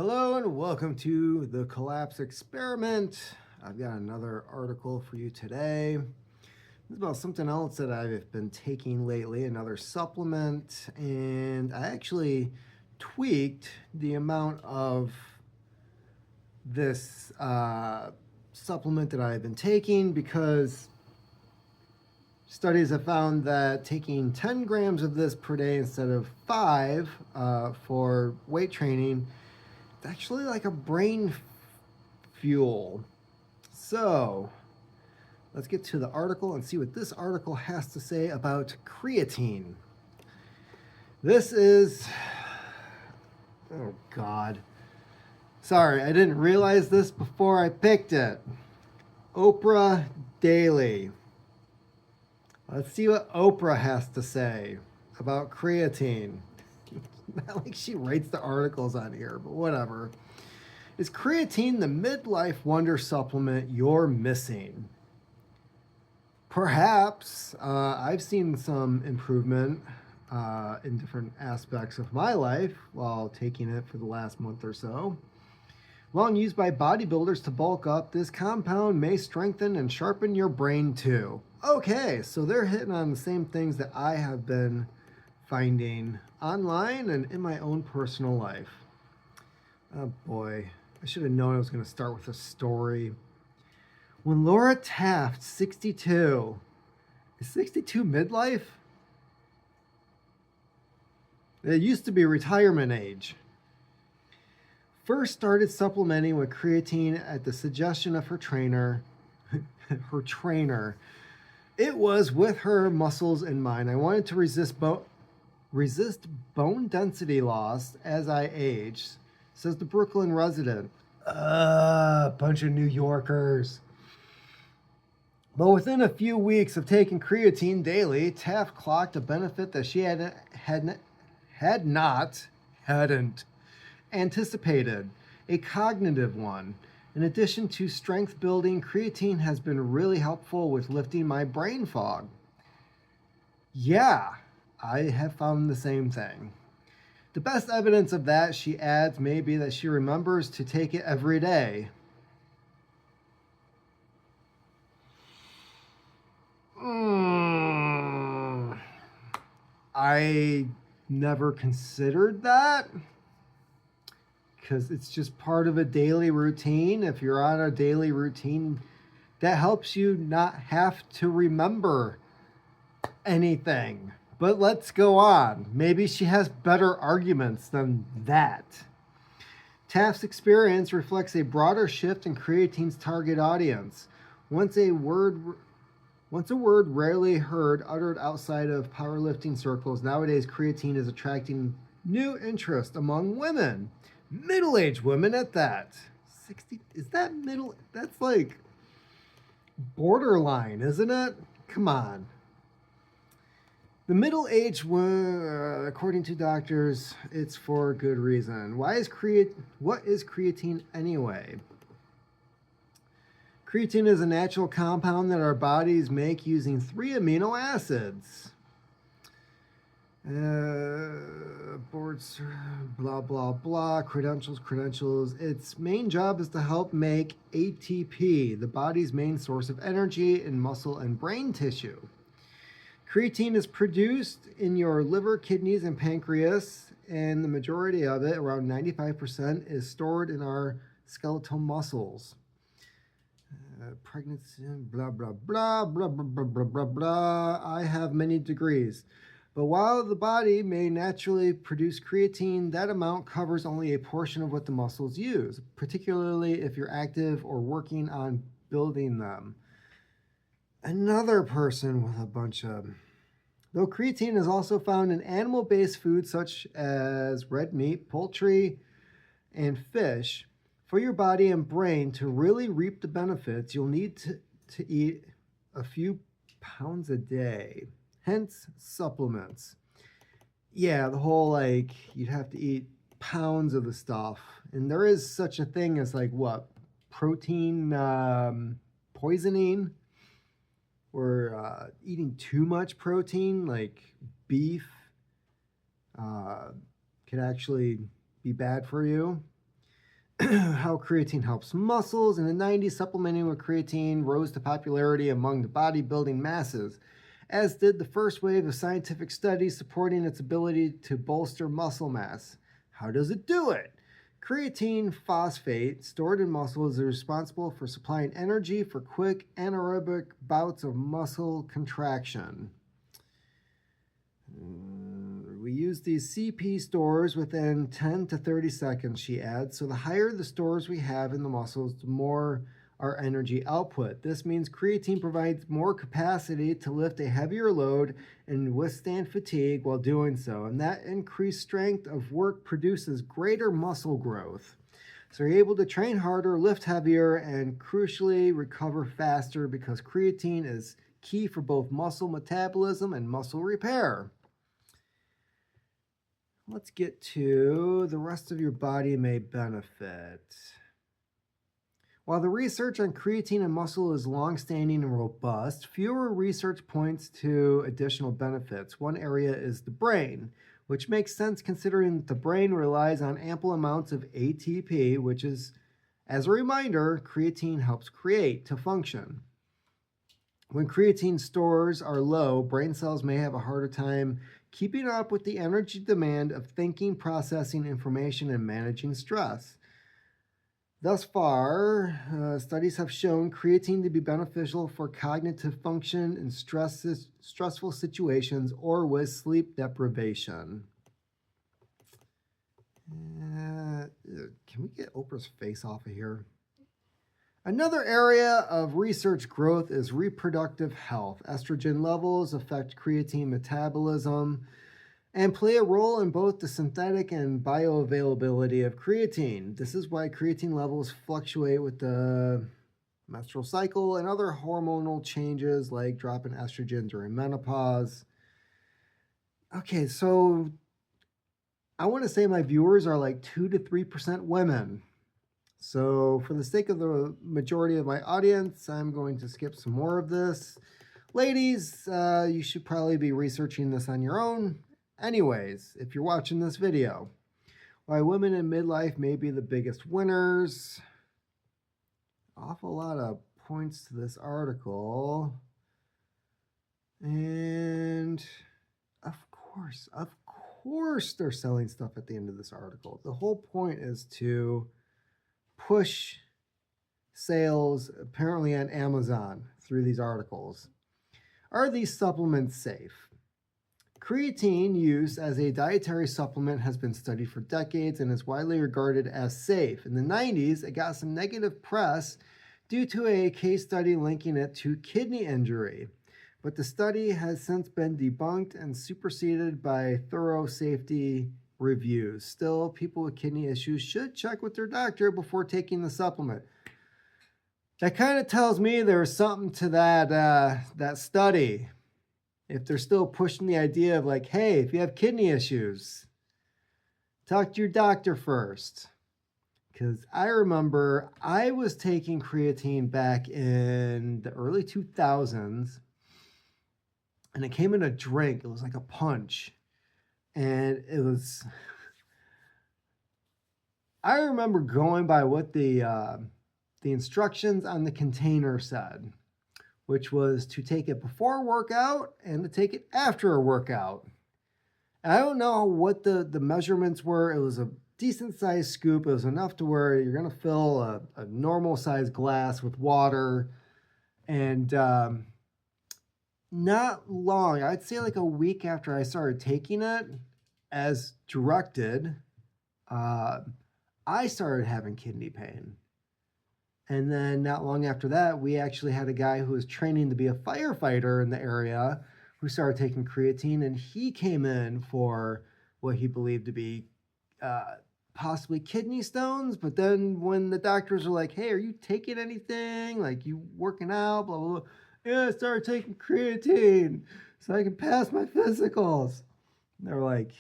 Hello and welcome to the Collapse Experiment. I've got another article for you today. It's about something else that I've been taking lately, another supplement, and I actually tweaked the amount of this supplement that I've been taking because studies have found that taking 10 grams of this per day instead of 5 for weight training, it's actually like a brain fuel. So let's get to the article and see what this article has to say about creatine. This is, oh God. Sorry, I didn't realize this before I picked it. Oprah Daily. Let's see what Oprah has to say about creatine. Not like she writes the articles on here, but whatever. Is creatine the midlife wonder supplement you're missing? Perhaps. I've seen some improvement in different aspects of my life while taking it for the last month or so. Long used by bodybuilders to bulk up, this compound may strengthen and sharpen your brain too. Okay, so they're hitting on the same things that I have been finding online and in my own personal life. Oh boy, I should have known I was going to start with a story. When Laura Taft, 62, is 62 midlife? It used to be retirement age. First started supplementing with creatine at the suggestion of her trainer. Her trainer. It was with her muscles in mind. I wanted to resist bone density loss as I aged, says the Brooklyn resident. Bunch of New Yorkers. But within a few weeks of taking creatine daily, Taft clocked a benefit that she hadn't anticipated, a cognitive one. In addition to strength building, creatine has been really helpful with lifting my brain fog. Yeah, I have found the same thing. The best evidence of that, she adds, may be that she remembers to take it every day. I never considered that because it's just part of a daily routine. If you're on a daily routine, that helps you not have to remember anything. But let's go on. Maybe she has better arguments than that. Taft's experience reflects a broader shift in creatine's target audience. Once a word rarely heard uttered outside of powerlifting circles, nowadays creatine is attracting new interest among women. Middle-aged women at that. 60, is that middle? That's like borderline, isn't it? Come on. The middle-aged women, according to doctors, it's for good reason. What is creatine anyway? Creatine is a natural compound that our bodies make using 3 amino acids. Boards, blah, blah, blah, credentials. Its main job is to help make ATP, the body's main source of energy in muscle and brain tissue. Creatine is produced in your liver, kidneys, and pancreas, and the majority of it, around 95%, is stored in our skeletal muscles. Pregnancy, blah, blah, blah, blah, blah, blah, blah, blah, blah. I have many degrees. But while the body may naturally produce creatine, that amount covers only a portion of what the muscles use, particularly if you're active or working on building them. Another person with a bunch of... Though creatine is also found in animal-based foods such as red meat, poultry, and fish, for your body and brain to really reap the benefits, you'll need to eat a few pounds a day. Hence, supplements. Yeah, the whole you'd have to eat pounds of the stuff. And there is such a thing as protein poisoning, or eating too much protein, like beef, can actually be bad for you. how creatine helps muscles. In the 90s, supplementing with creatine rose to popularity among the bodybuilding masses, as did the first wave of scientific studies supporting its ability to bolster muscle mass. How does it do it? Creatine phosphate stored in muscles is responsible for supplying energy for quick anaerobic bouts of muscle contraction. We use these CP stores within 10 to 30 seconds, she adds. So the higher the stores we have in the muscles, the more our energy output. This means creatine provides more capacity to lift a heavier load and withstand fatigue while doing so. And that increased strength of work produces greater muscle growth. So you're able to train harder, lift heavier, and crucially recover faster because creatine is key for both muscle metabolism and muscle repair. Let's get to the rest of your body may benefit. While the research on creatine and muscle is long-standing and robust, fewer research points to additional benefits. One area is the brain, which makes sense considering that the brain relies on ample amounts of ATP, which is, as a reminder, creatine helps create to function. When creatine stores are low, brain cells may have a harder time keeping up with the energy demand of thinking, processing information, and managing stress. Thus far, studies have shown creatine to be beneficial for cognitive function in stressful situations or with sleep deprivation. Can we get Oprah's face off of here? Another area of research growth is reproductive health. Estrogen levels affect creatine metabolism and play a role in both the synthetic and bioavailability of creatine. This is why creatine levels fluctuate with the menstrual cycle and other hormonal changes like drop in estrogen during menopause. Okay, so I want to say my viewers are like 2 to 3% women. So for the sake of the majority of my audience, I'm going to skip some more of this. Ladies, you should probably be researching this on your own. Anyways, if you're watching this video, why women in midlife may be the biggest winners. Awful lot of points to this article. And of course they're selling stuff at the end of this article. The whole point is to push sales apparently on Amazon through these articles. Are these supplements safe? Creatine use as a dietary supplement has been studied for decades and is widely regarded as safe. In the 90s, it got some negative press due to a case study linking it to kidney injury. But the study has since been debunked and superseded by thorough safety reviews. Still, people with kidney issues should check with their doctor before taking the supplement. That kind of tells me there's something to that study. If they're still pushing the idea of like, hey, if you have kidney issues, talk to your doctor first. Because I remember I was taking creatine back in the early 2000s, and it came in a drink. It was like a punch. And it was, I remember going by what the instructions on the container said, which was to take it before a workout and to take it after a workout. And I don't know what the measurements were. It was a decent sized scoop. It was enough to where you're going to fill a normal sized glass with water. And not long, I'd say like a week after I started taking it as directed, I started having kidney pain. And then not long after that, we actually had a guy who was training to be a firefighter in the area who started taking creatine, and he came in for what he believed to be possibly kidney stones. But then when the doctors were like, hey, are you taking anything? Like, you working out, blah, blah, blah. Yeah, I started taking creatine so I can pass my physicals. And they were like,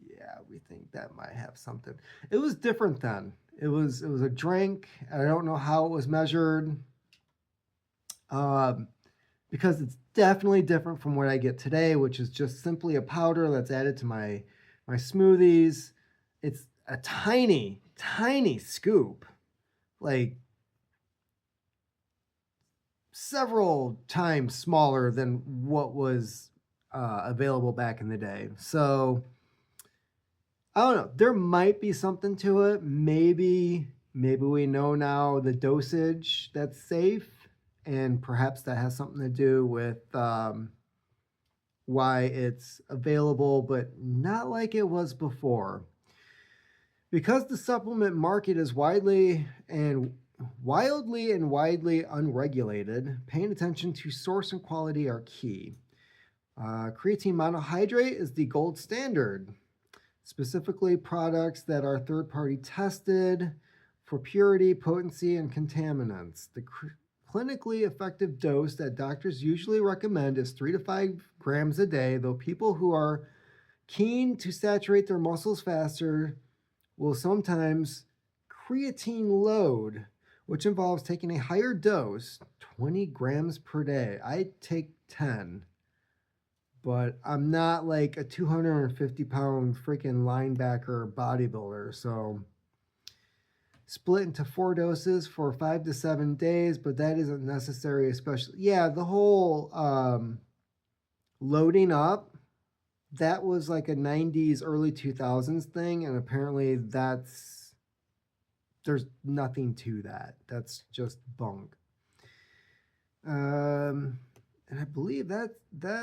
yeah, we think that might have something. It was different then. It was a drink. I don't know how it was measured, because it's definitely different from what I get today, which is just simply a powder that's added to my smoothies. It's a tiny tiny scoop, like several times smaller than what was available back in the day. So I don't know. There might be something to it. Maybe we know now the dosage that's safe, and perhaps that has something to do with why it's available, but not like it was before. Because the supplement market is wildly and widely unregulated, paying attention to source and quality are key. Creatine monohydrate is the gold standard, specifically products that are third party tested for purity, potency, and contaminants. The clinically effective dose that doctors usually recommend is 3 to 5 grams a day, though people who are keen to saturate their muscles faster will sometimes creatine load, which involves taking a higher dose, 20 grams per day. I take 10, but I'm not like a 250-pound freaking linebacker bodybuilder. So split into 4 doses for 5 to 7 days, but that isn't necessary, especially, yeah, the whole loading up, that was like a 90s, early 2000s thing, and apparently there's nothing to that. That's just bunk. And I believe that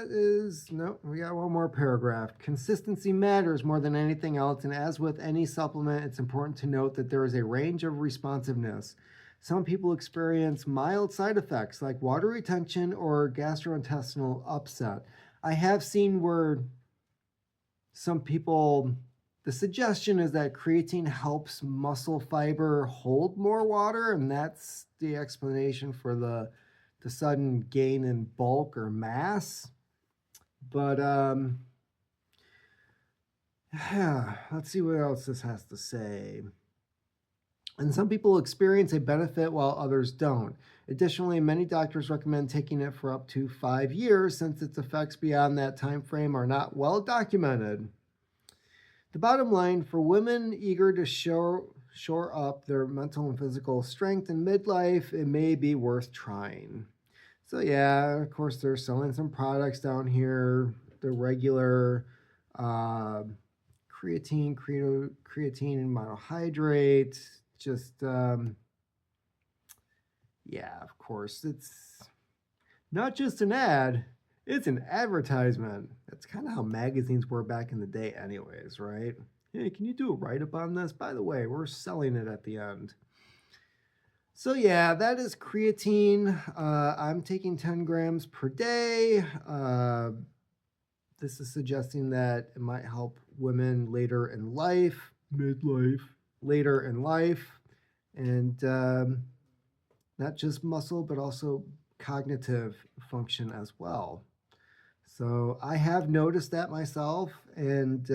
is, no, we got one more paragraph. Consistency matters more than anything else, and as with any supplement, it's important to note that there is a range of responsiveness. Some people experience mild side effects like water retention or gastrointestinal upset. I have seen where some people, the suggestion is that creatine helps muscle fiber hold more water, and that's the explanation for the sudden gain in bulk or mass. But yeah, let's see what else this has to say. And some people experience a benefit while others don't. Additionally, many doctors recommend taking it for up to 5 years since its effects beyond that time frame are not well documented. The bottom line, for women eager to shore up their mental and physical strength in midlife, it may be worth trying. So yeah, of course, they're selling some products down here. The regular creatine and monohydrate. Just yeah, of course, it's not just an ad. It's an advertisement. That's kind of how magazines were back in the day, anyways, right? Hey, can you do a write-up on this? By the way, we're selling it at the end. So yeah, that is creatine. I'm taking 10 grams per day. This is suggesting that it might help women later in life, midlife, later in life, and not just muscle, but also cognitive function as well. So I have noticed that myself, and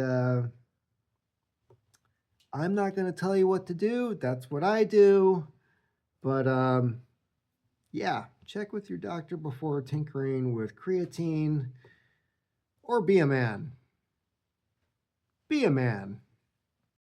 I'm not going to tell you what to do. That's what I do. But yeah, check with your doctor before tinkering with creatine, or be a man. Be a man.